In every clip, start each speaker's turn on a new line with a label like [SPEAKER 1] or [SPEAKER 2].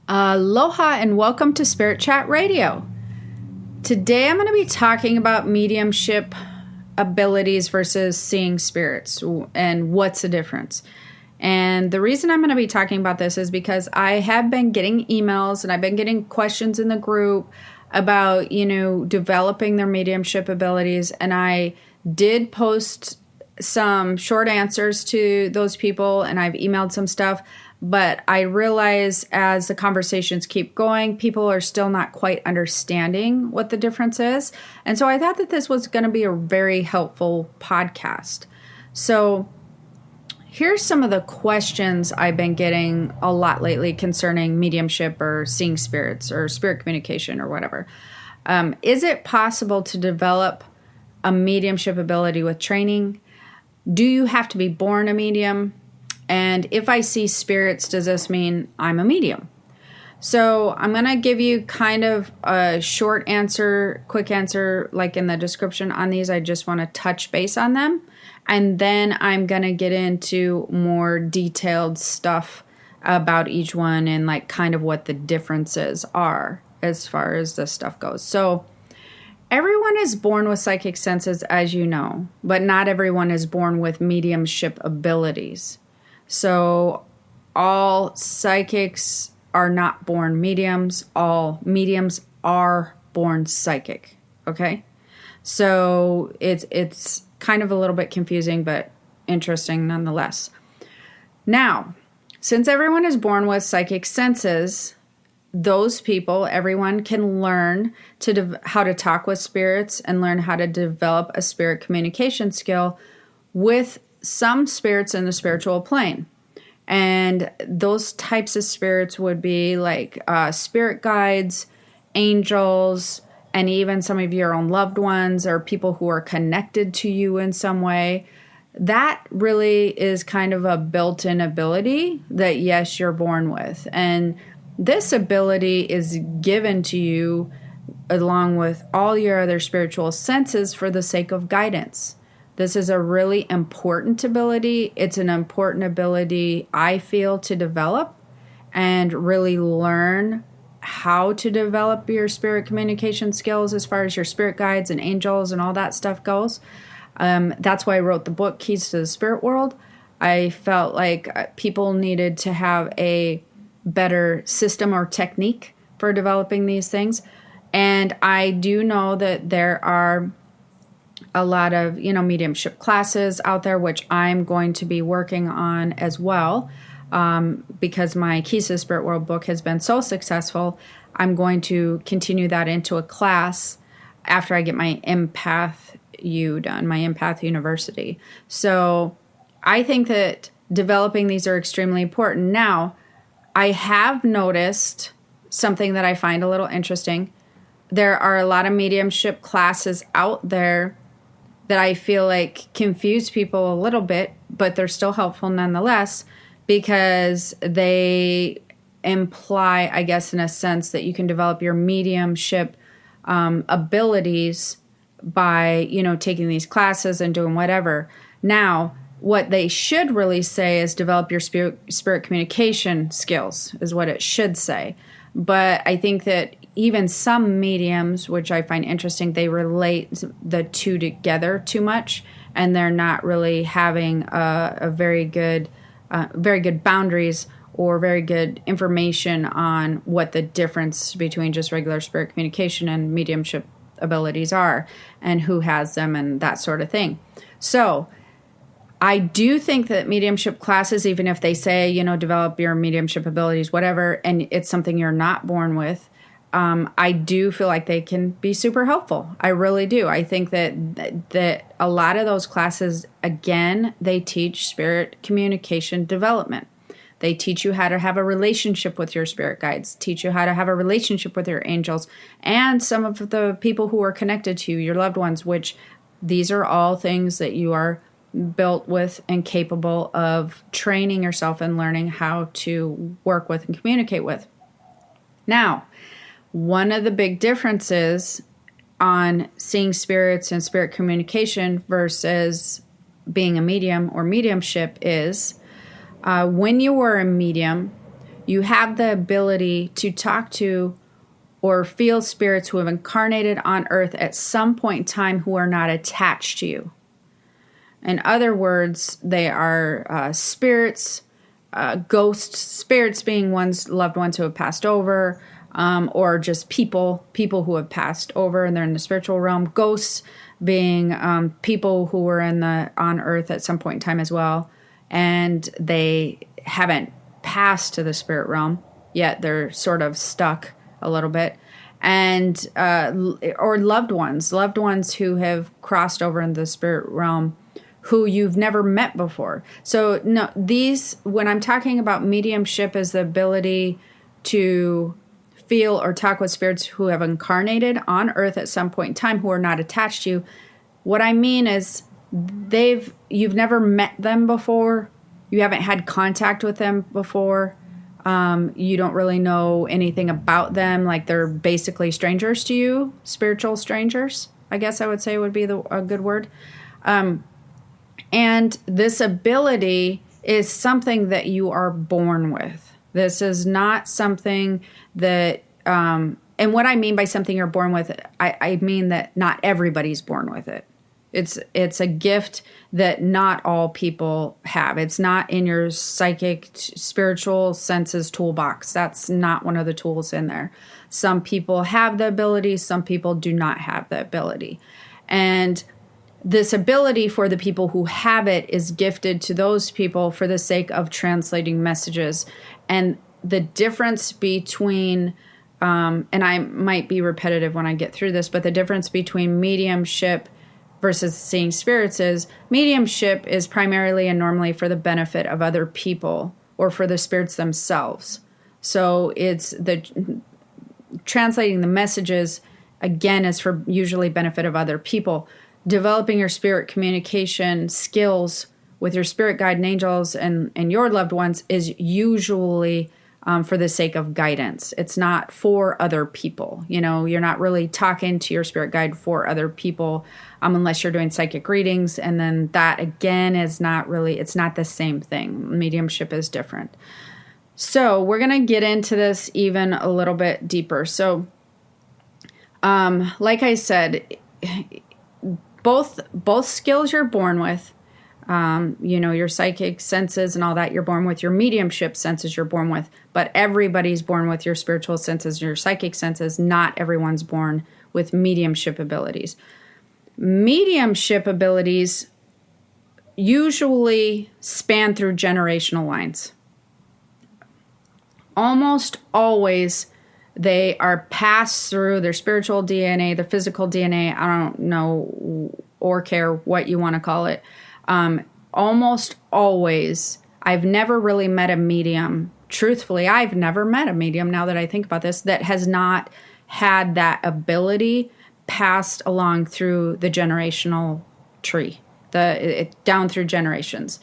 [SPEAKER 1] Aloha and welcome to Spirit Chat Radio. Today I'm going to be talking about mediumship abilities versus seeing spirits and what's the difference. And the reason I'm going to be talking about this is because I have been getting emails and I've been getting questions in the group about, developing their mediumship abilities. And I did post some short answers to those people and I've emailed some stuff. But I realize as the conversations keep going, people are still not quite understanding what the difference is. And so I thought that this was going to be a very helpful podcast. So here's some of the questions I've been getting a lot lately concerning mediumship or seeing spirits or spirit communication or whatever. Is it possible to develop a mediumship ability with training? Do you have to be born a medium? And if I see spirits, does this mean I'm a medium? So I'm going to give you kind of a short answer, quick answer, like in the description on these. I just want to touch base on them. And then I'm going to get into more detailed stuff about each one and like kind of what the differences are as far as this stuff goes. So everyone is born with psychic senses, as you know, but not everyone is born with mediumship abilities. So all psychics are not born mediums. All mediums are born psychic. Okay? So it's kind of a little bit confusing, but interesting nonetheless. Now, since everyone is born with psychic senses, those people, everyone can learn how to talk with spirits and learn how to develop a spirit communication skill with some spirits in the spiritual plane. And those types of spirits would be like spirit guides, angels, and even some of your own loved ones or people who are connected to you in some way. That really is kind of a built-in ability that, yes, you're born with. And this ability is given to you along with all your other spiritual senses for the sake of guidance. This is a really important ability. It's an important ability, I feel, to develop and really learn how to develop your spirit communication skills as far as your spirit guides and angels and all that stuff goes. That's why I wrote the book, Keys to the Spirit World. I felt like people needed to have a better system or technique for developing these things. And I do know that there are a lot of, mediumship classes out there, which I'm going to be working on as well. Because my Keys to the Spirit World book has been so successful, I'm going to continue that into a class after I get my Empath U done, my Empath University. So I think that developing these are extremely important. Now, I have noticed something that I find a little interesting. There are a lot of mediumship classes out there that I feel like confuse people a little bit, but they're still helpful nonetheless because they imply, I guess, in a sense that you can develop your mediumship abilities by, taking these classes and doing whatever. Now, what they should really say is develop your spirit communication skills is what it should say. But I think that even some mediums, which I find interesting, they relate the two together too much, and they're not really having a very good boundaries or very good information on what the difference between just regular spirit communication and mediumship abilities are, and who has them, and that sort of thing. So I do think that mediumship classes, even if they say, develop your mediumship abilities, whatever, and it's something you're not born with, I do feel like they can be super helpful. I really do. I think that a lot of those classes, again, they teach spirit communication development. They teach you how to have a relationship with your spirit guides, teach you how to have a relationship with your angels, and some of the people who are connected to you, your loved ones, which these are all things that you are built with and capable of training yourself and learning how to work with and communicate with. Now, one of the big differences on seeing spirits and spirit communication versus being a medium or mediumship is when you were a medium, you have the ability to talk to or feel spirits who have incarnated on earth at some point in time who are not attached to you. In other words, they are spirits, ghost spirits being loved ones who have passed over, or just people who have passed over and they're in the spiritual realm. Ghosts being people who were on earth at some point in time as well, and they haven't passed to the spirit realm yet. They're sort of stuck a little bit. And or loved ones who have crossed over into the spirit realm who you've never met before. So no, when I'm talking about mediumship, is the ability to feel or talk with spirits who have incarnated on earth at some point in time who are not attached to you. What I mean is you've never met them before. You haven't had contact with them before. You don't really know anything about them. Like, they're basically strangers to you, spiritual strangers, I guess I would say would be a good word. And this ability is something that you are born with. This is not something that, and what I mean by something you're born with, I mean that not everybody's born with it. It's a gift that not all people have. It's not in your psychic, spiritual senses toolbox. That's not one of the tools in there. Some people have the ability, some people do not have the ability. And this ability for the people who have it is gifted to those people for the sake of translating messages. And the difference between, and I might be repetitive when I get through this, but the difference between mediumship versus seeing spirits is mediumship is primarily and normally for the benefit of other people or for the spirits themselves. So it's the translating the messages, again, is for usually benefit of other people. Developing your spirit communication skills with your spirit guide and angels and your loved ones is usually for the sake of guidance. It's not for other people. You know, you're not really talking to your spirit guide for other people unless you're doing psychic readings. And then that, again, is not really, it's not the same thing. Mediumship is different. So we're going to get into this even a little bit deeper. So like I said, both skills you're born with, your psychic senses and all that you're born with, your mediumship senses you're born with, but everybody's born with your spiritual senses, your psychic senses. Not everyone's born with mediumship abilities. Mediumship abilities usually span through generational lines. Almost always they are passed through their spiritual DNA, their physical DNA, I don't know or care what you want to call it. Almost always, I've never really met a medium. Truthfully, I've never met a medium, now that I think about this, that has not had that ability passed along through the generational tree, down through generations.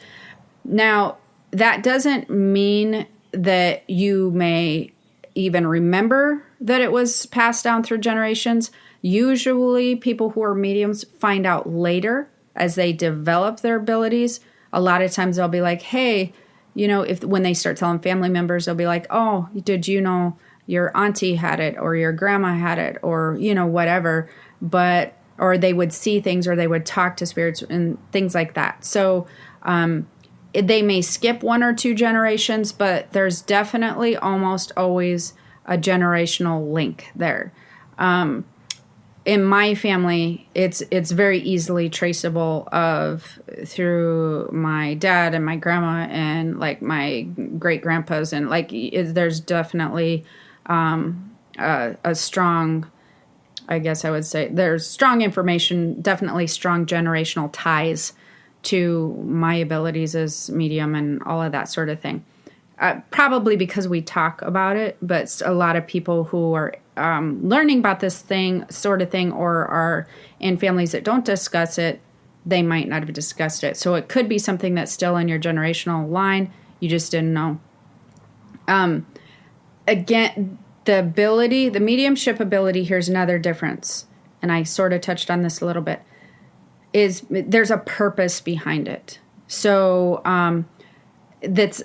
[SPEAKER 1] Now, that doesn't mean that you may even remember that it was passed down through generations. Usually, people who are mediums find out later as they develop their abilities. A lot of times they'll be like, hey, when they start telling family members, they'll be like, oh, did you know your auntie had it or your grandma had it or, whatever. Or they would see things or they would talk to spirits and things like that. So they may skip one or two generations, but there's definitely almost always a generational link there. In my family, it's very easily traceable through my dad and my grandma and like my great grandpas, and like there's definitely a strong, I guess I would say there's strong information, definitely strong generational ties to my abilities as medium and all of that sort of thing. Probably because we talk about it, but a lot of people who are learning about this sort of thing, or are in families that don't discuss it, they might not have discussed it. So it could be something that's still in your generational line. You just didn't know. Again, the mediumship ability, here's another difference, and I sort of touched on this a little bit, is there's a purpose behind it. So that's,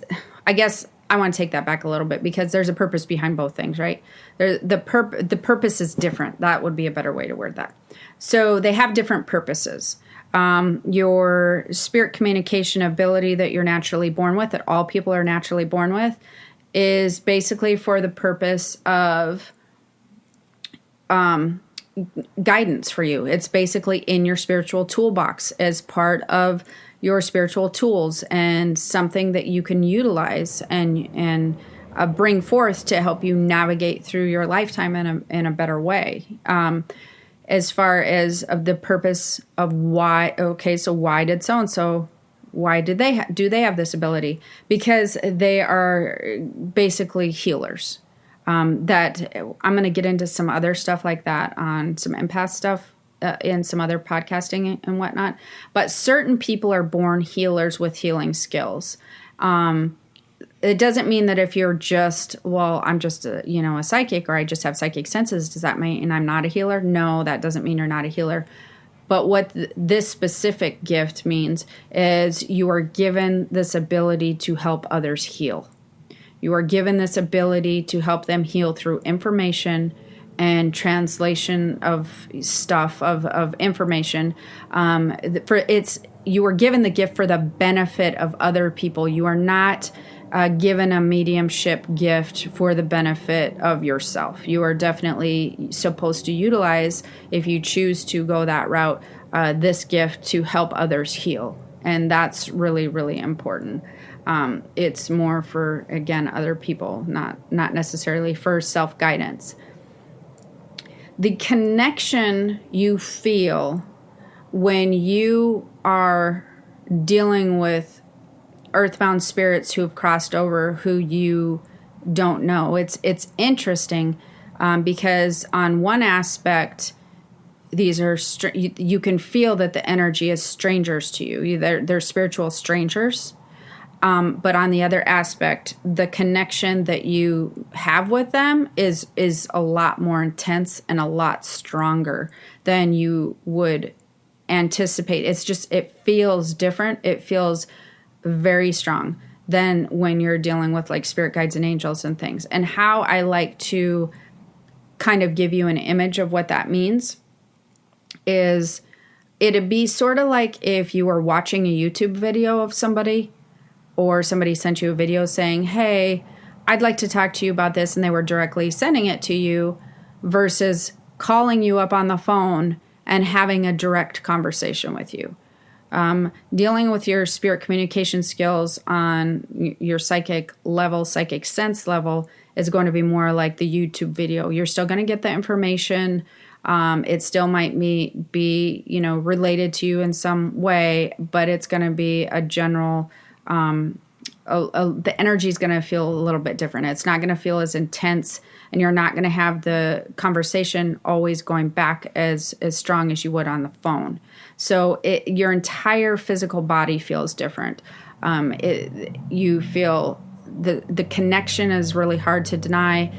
[SPEAKER 1] I guess I want to take that back a little bit because there's a purpose behind both things, right? The purpose is different. That would be a better way to word that. So they have different purposes. Your spirit communication ability that you're naturally born with, that all people are naturally born with, is basically for the purpose of guidance for you. It's basically in your spiritual toolbox as part of your spiritual tools and something that you can utilize and bring forth to help you navigate through your lifetime in a better way. As far as of the purpose of why, okay, so why did so-and-so, why did do they have this ability? Because they are basically healers. That I'm going to get into some other stuff like that on some empath stuff in some other podcasting and whatnot. But certain people are born healers with healing skills. It doesn't mean that if you're just, well, I'm just a psychic, or I just have psychic senses, does that mean I'm not a healer? No, that doesn't mean you're not a healer. But what this specific gift means is you are given this ability to help others heal. You are given this ability to help them heal through information and translation of stuff, of information. You are given the gift for the benefit of other people. You are not given a mediumship gift for the benefit of yourself. You are definitely supposed to utilize, if you choose to go that route, this gift to help others heal. And that's really, really important. It's more for, again, other people, not necessarily for self-guidance. The connection you feel when you are dealing with earthbound spirits who have crossed over, who you don't know. It's interesting because on one aspect, these are you can feel that the energy is strangers to you. They're spiritual strangers. But on the other aspect, the connection that you have with them is a lot more intense and a lot stronger than you would anticipate. It feels different. It feels very strong than when you're dealing with like spirit guides and angels and things. And how I like to kind of give you an image of what that means is it'd be sort of like if you were watching a YouTube video of somebody, or somebody sent you a video saying, hey, I'd like to talk to you about this, and they were directly sending it to you, versus calling you up on the phone and having a direct conversation with you. Dealing with your spirit communication skills on your psychic level, psychic sense level, is going to be more like the YouTube video. You're still going to get the information. It still might be related to you in some way, but it's going to be a general... the energy is going to feel a little bit different. It's not going to feel as intense, and you're not going to have the conversation always going back as strong as you would on the phone. So your entire physical body feels different. You feel the connection is really hard to deny.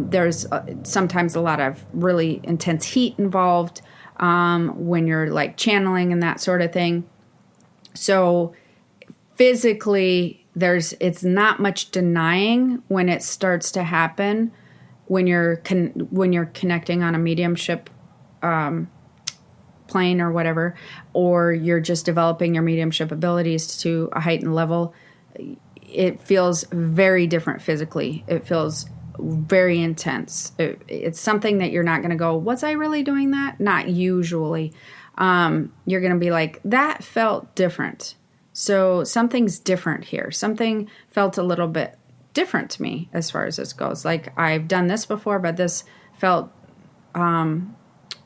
[SPEAKER 1] There's sometimes a lot of really intense heat involved when you're like channeling and that sort of thing. So physically, it's not much denying when it starts to happen when you're connecting on a mediumship plane or whatever, or you're just developing your mediumship abilities to a heightened level. It feels very different physically. It feels very intense. It's something that you're not going to go, was I really doing that? Not usually. You're going to be like, that felt different. So something's different here. Something felt a little bit different to me as far as this goes. Like, I've done this before, but this felt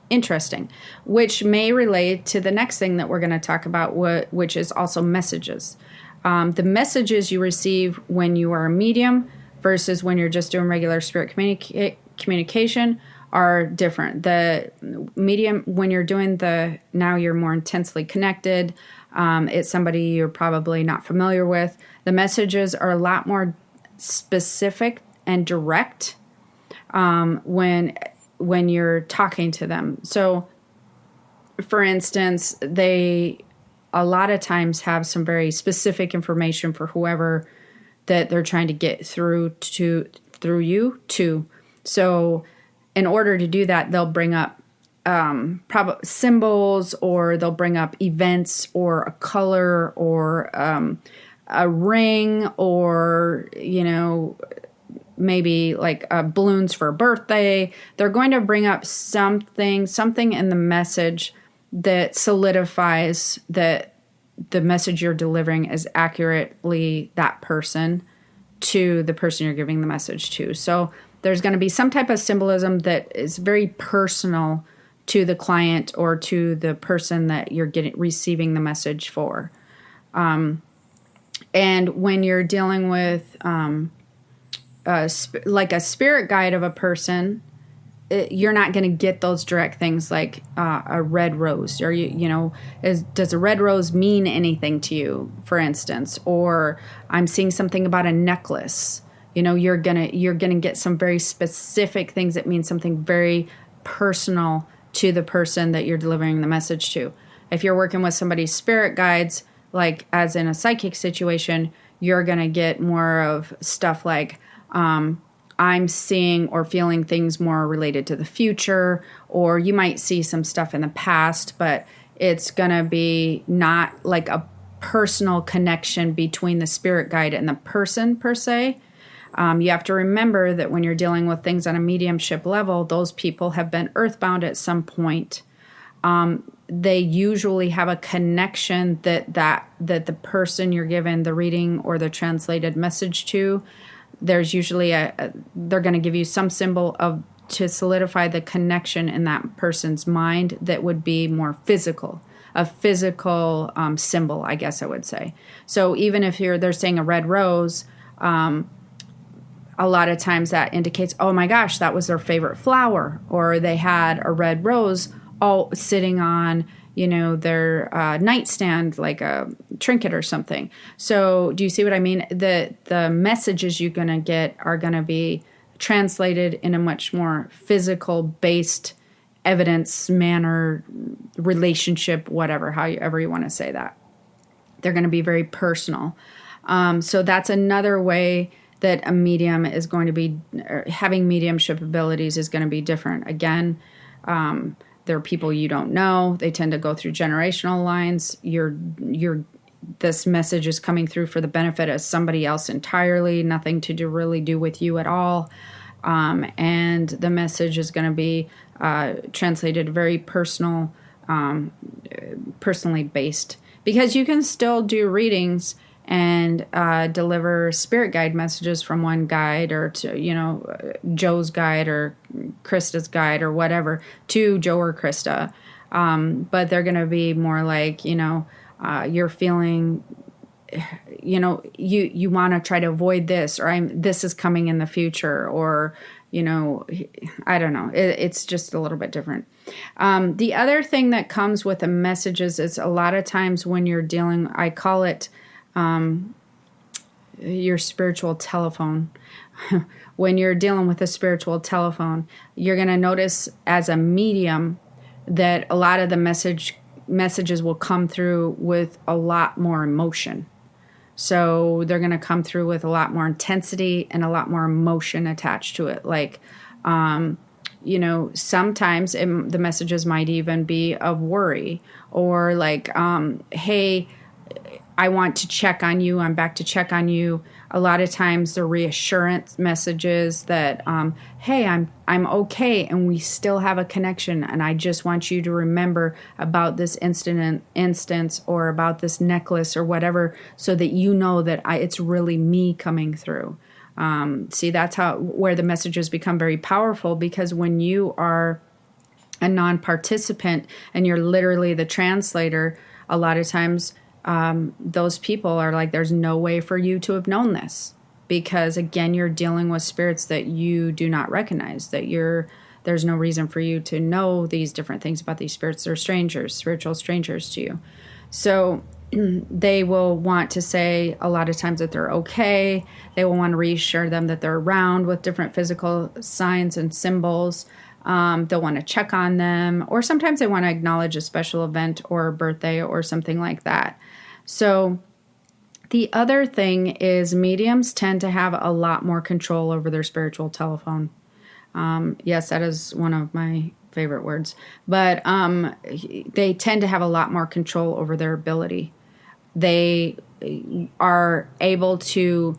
[SPEAKER 1] interesting, which may relate to the next thing that we're going to talk about, which is also messages. The messages you receive when you are a medium versus when you're just doing regular spirit communication are different. The medium, when you're doing now you're more intensely connected. It's somebody you're probably not familiar with. The messages are a lot more specific and direct when you're talking to them. So, for instance, they a lot of times have some very specific information for whoever that they're trying to get through you to. So in order to do that, they'll bring up symbols, or they'll bring up events, or a color, or a ring, or, maybe like balloons for a birthday. They're going to bring up something in the message that solidifies that the message you're delivering is accurately that person to the person you're giving the message to. So there's going to be some type of symbolism that is very personal to the client or to the person that you're receiving the message for. And when you're dealing with like a spirit guide of a person, you're not going to get those direct things like a red rose, or does a red rose mean anything to you, for instance? Or I'm seeing something about a necklace. You're gonna get some very specific things that mean something very personal to the person that you're delivering the message to. If you're working with somebody's spirit guides, like as in a psychic situation, you're gonna get more of stuff like I'm seeing or feeling things more related to the future, or you might see some stuff in the past, but it's going to be not like a personal connection between the spirit guide and the person per se. You have to remember that when you're dealing with things on a mediumship level, those people have been earthbound at some point. They usually have a connection that the person you're given the reading or the translated message to, there's usually they're going to give you some symbol to solidify the connection in that person's mind that would be more physical, a physical symbol, I guess I would say. So even if they're saying a red rose, a lot of times that indicates, oh my gosh, that was their favorite flower, or they had a red rose all sitting on their nightstand, like a trinket or something. So do you see what I mean? The messages you're going to get are going to be translated in a much more physical based evidence manner, relationship, whatever, however you want to say that. They're going to be very personal. So that's another way that a medium is going to be, having mediumship abilities is going to be different. Again, there are people you don't know. They tend to go through generational lines. This message is coming through for the benefit of somebody else entirely, nothing to really do with you at all. And the message is going to be translated very personally based, because you can still do readings and deliver spirit guide messages from one guide, or to, Joe's guide or Krista's guide or whatever, to Joe or Krista. But they're going to be more like, you're feeling, you want to try to avoid this, or this is coming in the future, or, I don't know. It's just a little bit different. The other thing that comes with the messages is a lot of times when you're dealing, I call it, your spiritual telephone. When you're dealing with a spiritual telephone, you're going to notice as a medium that a lot of the messages will come through with a lot more emotion. So they're going to come through with a lot more intensity and a lot more emotion attached to it. Like, sometimes the messages might even be of worry, or like, hey, I want to check on you. I'm back to check on you. A lot of times the reassurance messages that, hey, I'm okay, and we still have a connection, and I just want you to remember about this instance or about this necklace or whatever, so that you know that it's really me coming through. See, that's where the messages become very powerful, because when you are a non-participant and you're literally the translator, a lot of times those people are like, there's no way for you to have known this, because again, you're dealing with spirits that you do not recognize, there's no reason for you to know these different things about these spirits. They're strangers, spiritual strangers to you. So they will want to say a lot of times that they're okay. They will want to reassure them that they're around with different physical signs and symbols. They'll want to check on them, or sometimes they want to acknowledge a special event or a birthday or something like that. So The other thing is mediums tend to have a lot more control over their spiritual telephone. Yes, that is one of my favorite words. But they tend to have a lot more control over their ability. They are able to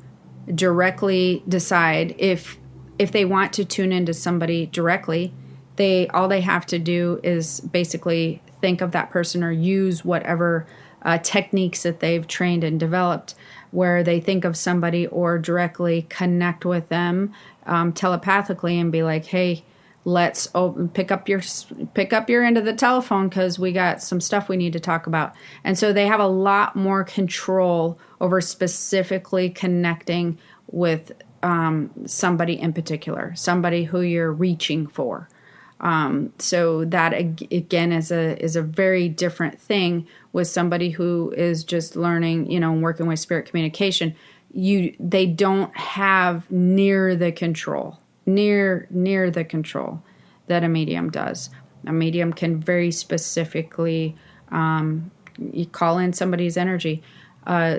[SPEAKER 1] directly decide if they want to tune into somebody directly. All they have to do is basically think of that person or use whatever techniques that they've trained and developed, where they think of somebody or directly connect with them telepathically and be like, hey, let's pick up your end of the telephone because we got some stuff we need to talk about. And so they have a lot more control over specifically connecting with somebody in particular, somebody who you're reaching for. So that again is a very different thing with somebody who is just learning, working with spirit communication. They don't have near the control that a medium does. A medium can very specifically you call in somebody's energy.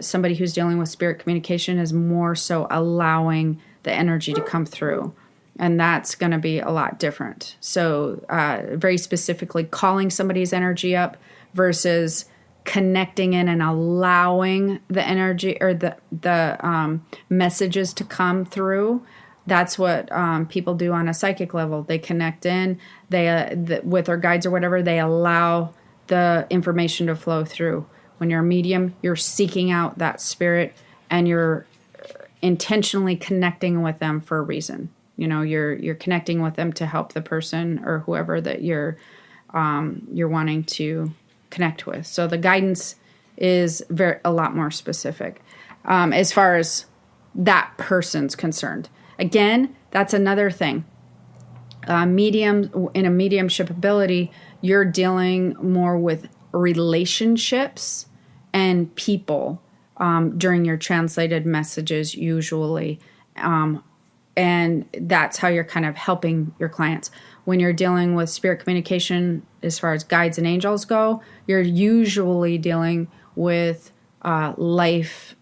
[SPEAKER 1] Somebody who's dealing with spirit communication is more so allowing the energy to come through. And that's going to be a lot different. So very specifically calling somebody's energy up versus connecting in and allowing the energy or the messages to come through. That's what people do on a psychic level. They connect in, with their guides or whatever, they allow the information to flow through. When you're a medium, you're seeking out that spirit and you're intentionally connecting with them for a reason. You're connecting with them to help the person or whoever that you're wanting to connect with. So the guidance is a lot more specific as far as that person's concerned. Again, that's another thing. In a mediumship ability, you're dealing more with relationships and people during your translated messages usually. And that's how you're kind of helping your clients. When you're dealing with spirit communication, as far as guides and angels go, you're usually dealing with life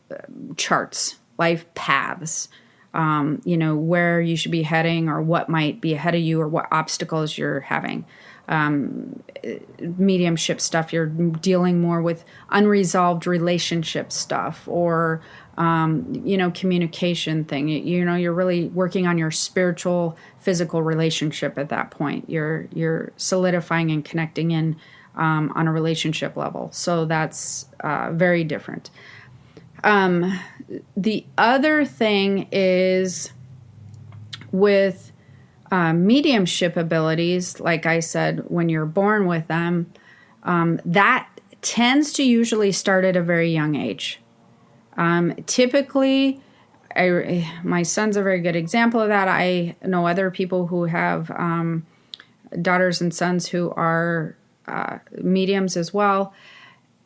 [SPEAKER 1] charts, life paths, where you should be heading or what might be ahead of you or what obstacles you're having. Mediumship stuff, you're dealing more with unresolved relationship stuff or communication thing. You're really working on your spiritual, physical relationship at that point. You're solidifying and connecting in on a relationship level. So that's very different. The other thing is with mediumship abilities, like I said, when you're born with them, that tends to usually start at a very young age. Typically, my son's a very good example of that. I know other people who have daughters and sons who are mediums as well.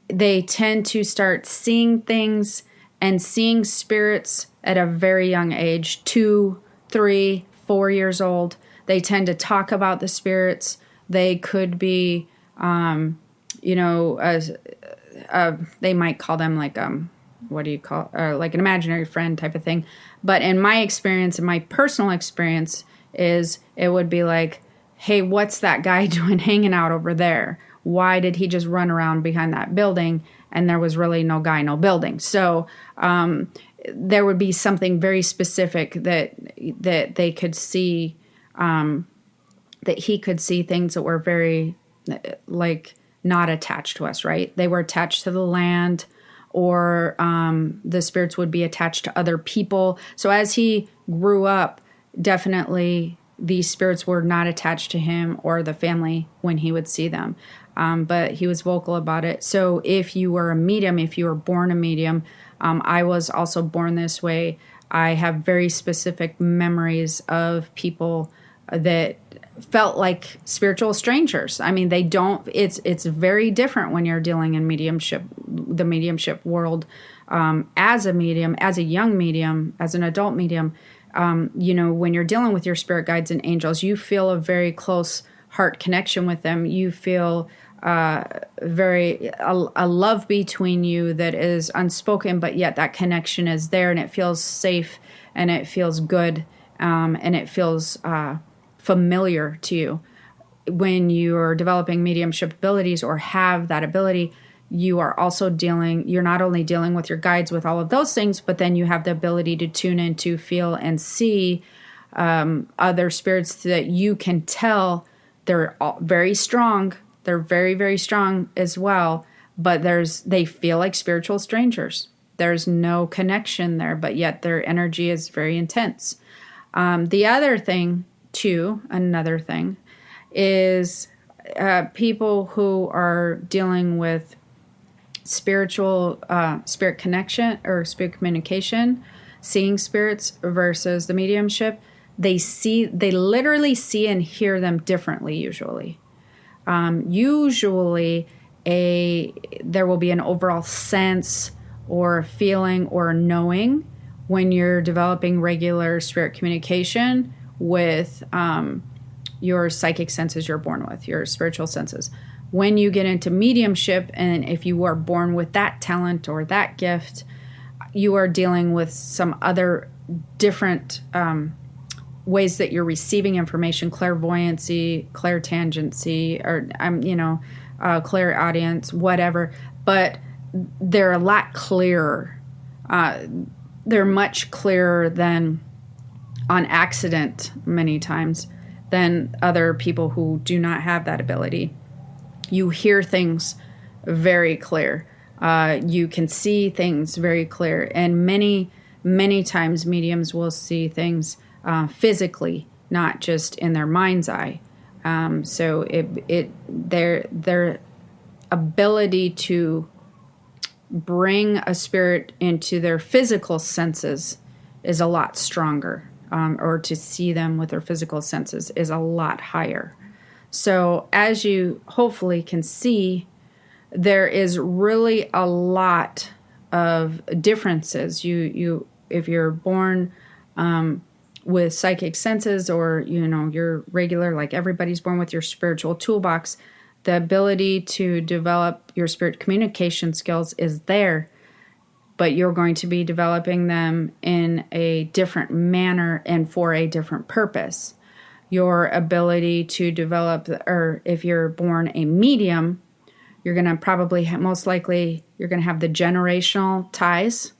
[SPEAKER 1] They tend to start seeing things and seeing spirits at a very young age, 2, 3, 4 years old. They tend to talk about the spirits. They could be, they might call them like like an imaginary friend type of thing. But in my experience, in my personal experience, is it would be like, hey, what's that guy doing hanging out over there? Why did he just run around behind that building? And there was really no guy, no building. So there would be something very specific that they could see, that he could see things that were very not attached to us, right? They were attached to the land, or the spirits would be attached to other people. So as he grew up, definitely these spirits were not attached to him or the family when he would see them. But he was vocal about it. So if you were a medium, if you were born a medium, I was also born this way. I have very specific memories of people that felt like spiritual strangers. I mean, it's very different when you're dealing in the mediumship world, as a medium, as a young medium, as an adult medium. When you're dealing with your spirit guides and angels, you feel a very close heart connection with them. You feel a love between you that is unspoken, but yet that connection is there, and it feels safe, and it feels good, and it feels familiar to you. When you're developing mediumship abilities or have that ability, you're not only dealing with your guides with all of those things, but then you have the ability to tune in, to feel and see other spirits that you can tell they're very strong. They're very, very strong as well, but they feel like spiritual strangers. There's no connection there, but yet their energy is very intense. Another thing is people who are dealing with spirit connection or spirit communication, seeing spirits versus the mediumship. They literally see and hear them differently usually. Usually there will be an overall sense or feeling or knowing when you're developing regular spirit communication with your psychic senses you're born with, your spiritual senses. When you get into mediumship, and if you are born with that talent or that gift, you are dealing with some other different ways that you're receiving information, clairvoyancy, clairtangency, or clairaudience, whatever. But they're a lot clearer. They're much clearer than on accident many times than other people who do not have that ability. You hear things very clear. You can see things very clear, and many, many times mediums will see things physically, not just in their mind's eye. So their ability to bring a spirit into their physical senses is a lot stronger, or to see them with their physical senses is a lot higher. So as you hopefully can see, there is really a lot of differences. If you're born with psychic senses, or you're regular, like everybody's born with your spiritual toolbox, the ability to develop your spirit communication skills is there, but you're going to be developing them in a different manner and for a different purpose. Your ability to develop, or if you're born a medium, you're going to probably most likely you're going to have the generational ties.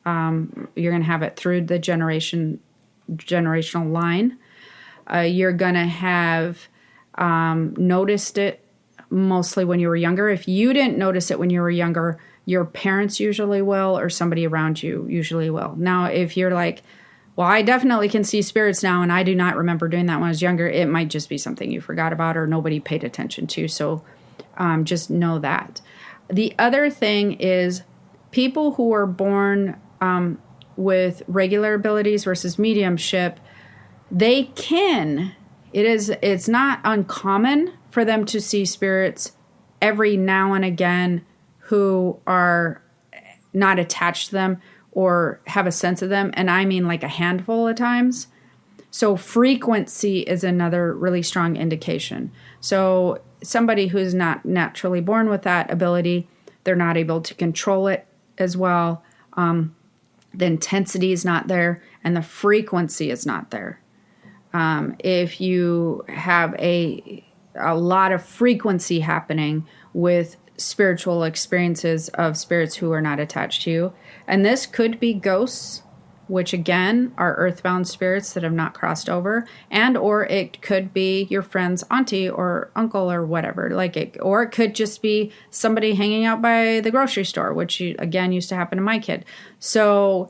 [SPEAKER 1] You're going to have it through the generational line. You're going to have noticed it mostly when you were younger. If you didn't notice it when you were younger, your parents usually will, or somebody around you usually will. Now, if you're like, well, I definitely can see spirits now, and I do not remember doing that when I was younger, it might just be something you forgot about or nobody paid attention to. So just know that. The other thing is people who are born with regular abilities versus mediumship, it's not uncommon for them to see spirits every now and again who are not attached to them or have a sense of them. And I mean like a handful of times. So frequency is another really strong indication. So somebody who's not naturally born with that ability, they're not able to control it as well. The intensity is not there, and the frequency is not there. If you have a lot of frequency happening with spiritual experiences of spirits who are not attached to you, and this could be ghosts, which again are earthbound spirits that have not crossed over, and or it could be your friend's auntie or uncle or whatever, or it could just be somebody hanging out by the grocery store, which again used to happen to my kid. So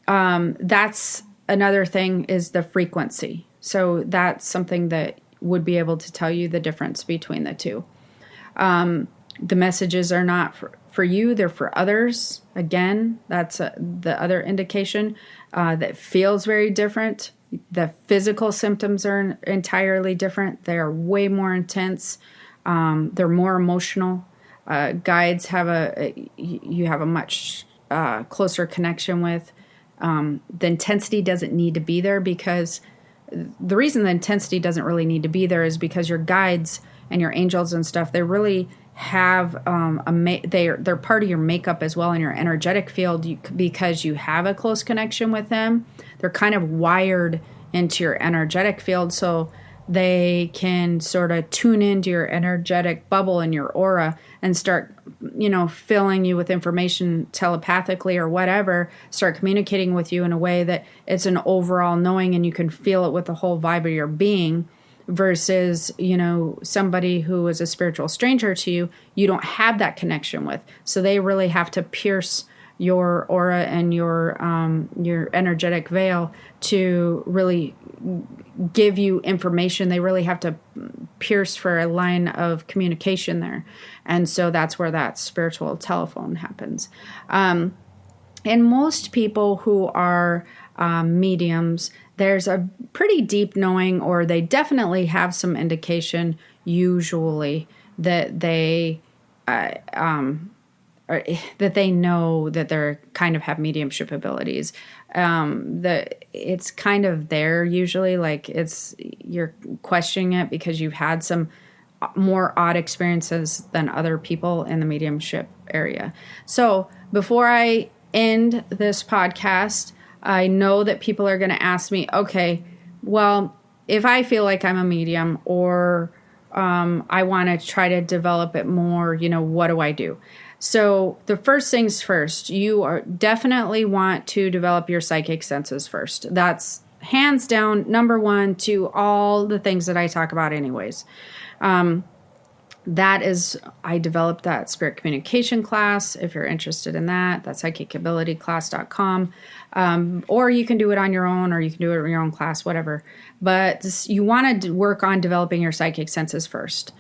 [SPEAKER 1] that's another thing, is the frequency. So that's something that would be able to tell you the difference between the two. The messages are not for you, they're for others. Again, that's the other indication that feels very different. The physical symptoms are entirely different. They are way more intense. They're more emotional. Guides you have a much closer connection with. The intensity doesn't need to be there, because the reason the intensity doesn't really need to be there is because your guides and your angels and stuff, they're really have they're part of your makeup as well in your energetic field, because you have a close connection with them. They're kind of wired into your energetic field, so they can sort of tune into your energetic bubble and your aura and start, filling you with information telepathically or whatever, start communicating with you in a way that it's an overall knowing and you can feel it with the whole vibe of your being, versus, somebody who is a spiritual stranger to you, you don't have that connection with. So they really have to pierce your aura and your energetic veil to really give you information. They really have to pierce for a line of communication there. And so that's where that spiritual telephone happens. And most people who are mediums, there's a pretty deep knowing, or they definitely have some indication usually that they that they know that they're kind of have mediumship abilities. It's kind of there usually, like you're questioning it because you've had some more odd experiences than other people in the mediumship area. So before I end this podcast, I know that people are going to ask me, okay, well, if I feel like I'm a medium, or I want to try to develop it more, what do I do? So the first things first, you definitely want to develop your psychic senses first. That's hands down number one to all the things that I talk about anyways. I developed that spirit communication class. If you're interested in that, that's psychicabilityclass.com. Or you can do it on your own, or you can do it in your own class, whatever. But you want to work on developing your psychic senses first.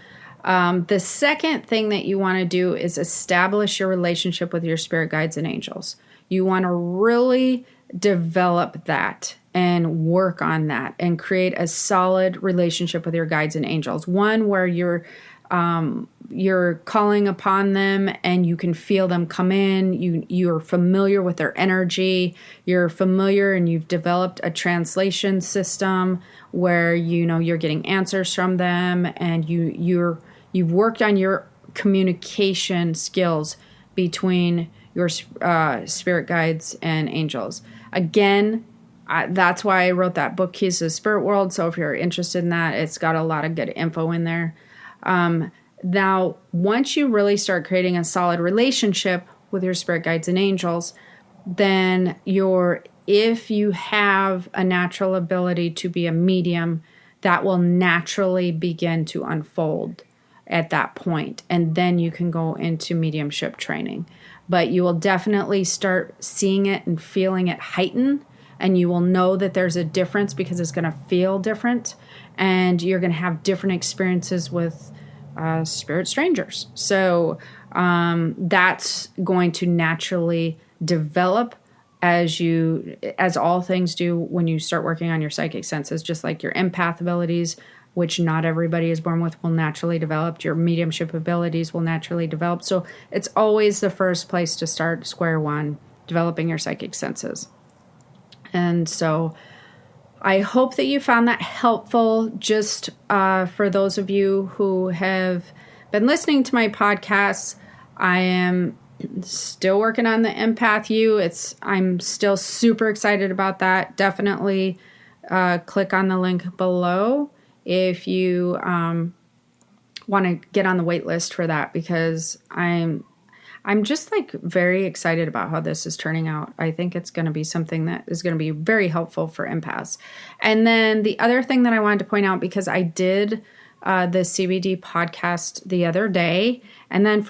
[SPEAKER 1] The second thing that you want to do is establish your relationship with your spirit guides and angels. You want to really develop that and work on that and create a solid relationship with your guides and angels. One where you're calling upon them and you can feel them come in. You're familiar with their energy. You're familiar, and you've developed a translation system where you're getting answers from them, and you've worked on your communication skills between your spirit guides and angels. Again, that's why I wrote that book, Keys to the Spirit World. So if you're interested in that, it's got a lot of good info in there. Now, once you really start creating a solid relationship with your spirit guides and angels, then if you have a natural ability to be a medium, that will naturally begin to unfold at that point. And then you can go into mediumship training. But you will definitely start seeing it and feeling it heighten. And you will know that there's a difference because it's going to feel different. And you're going to have different experiences with spirit strangers. So that's going to naturally develop as all things do when you start working on your psychic senses, just like your empath abilities, which not everybody is born with, will naturally develop. Your mediumship abilities will naturally develop. So it's always the first place to start, square one, developing your psychic senses. And so I hope that you found that helpful. Just for those of you who have been listening to my podcasts, I am still working on the empath you. I'm still super excited about that. Definitely click on the link below if you want to get on the wait list for that, because I'm just very excited about how this is turning out. I think it's going to be something that is going to be very helpful for empaths. And then the other thing that I wanted to point out, because I did the CBD podcast the other day, and then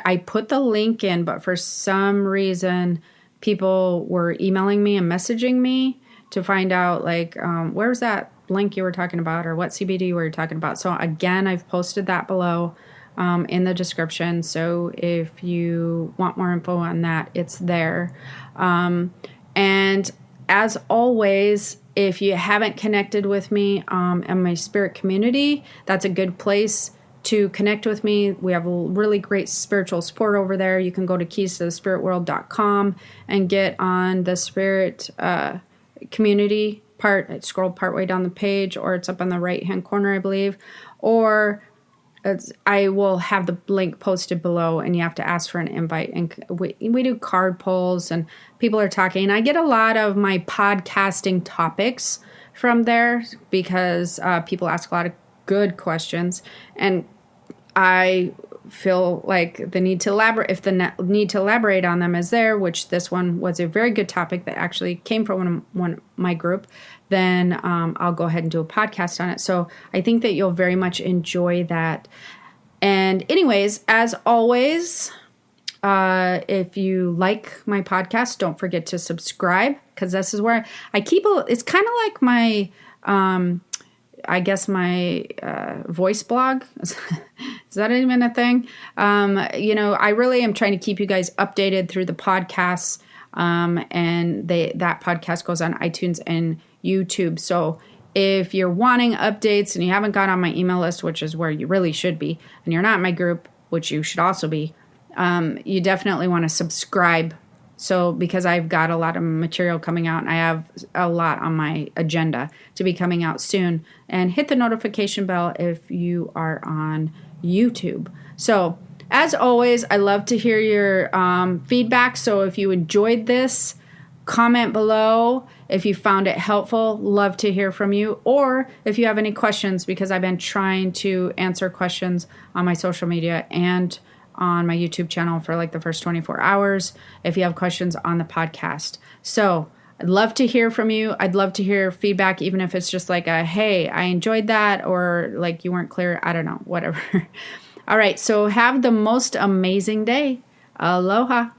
[SPEAKER 1] I put the link in, but for some reason people were emailing me and messaging me to find out where's that link you were talking about, or what CBD were you talking about. So again, I've posted that below in the description. So if you want more info on that, it's there. And as always, if you haven't connected with me in my spirit community, that's a good place to connect with me. We have a really great spiritual support over there. You can go to keystothespiritworld.com and get on the spirit community part. Scroll partway down the page, or it's up on the right-hand corner, I believe. Or I will have the link posted below, and you have to ask for an invite. And we do card polls, and people are talking. And I get a lot of my podcasting topics from there because people ask a lot of good questions, and I feel like the need to elaborate, if the need to elaborate on them is there, which this one was a very good topic that actually came from one of my group, then I'll go ahead and do a podcast on it. So I think that you'll very much enjoy that. And anyways, as always, if you like my podcast, don't forget to subscribe, because this is where I keep it's kind of like my I guess my voice blog. Is that even a thing? I really am trying to keep you guys updated through the podcasts, and that podcast goes on iTunes and YouTube. So if you're wanting updates and you haven't got on my email list, which is where you really should be, and you're not in my group, which you should also be, you definitely want to subscribe. So because I've got a lot of material coming out, and I have a lot on my agenda to be coming out soon. And hit the notification bell if you are on YouTube. So as always, I love to hear your feedback. So if you enjoyed this, comment below. If you found it helpful, love to hear from you. Or if you have any questions, because I've been trying to answer questions on my social media and on my YouTube channel for like the first 24 hours, if you have questions on the podcast. So I'd love to hear from you. I'd love to hear feedback, even if it's just like a, hey, I enjoyed that, or like you weren't clear. I don't know, whatever. All right. So have the most amazing day. Aloha.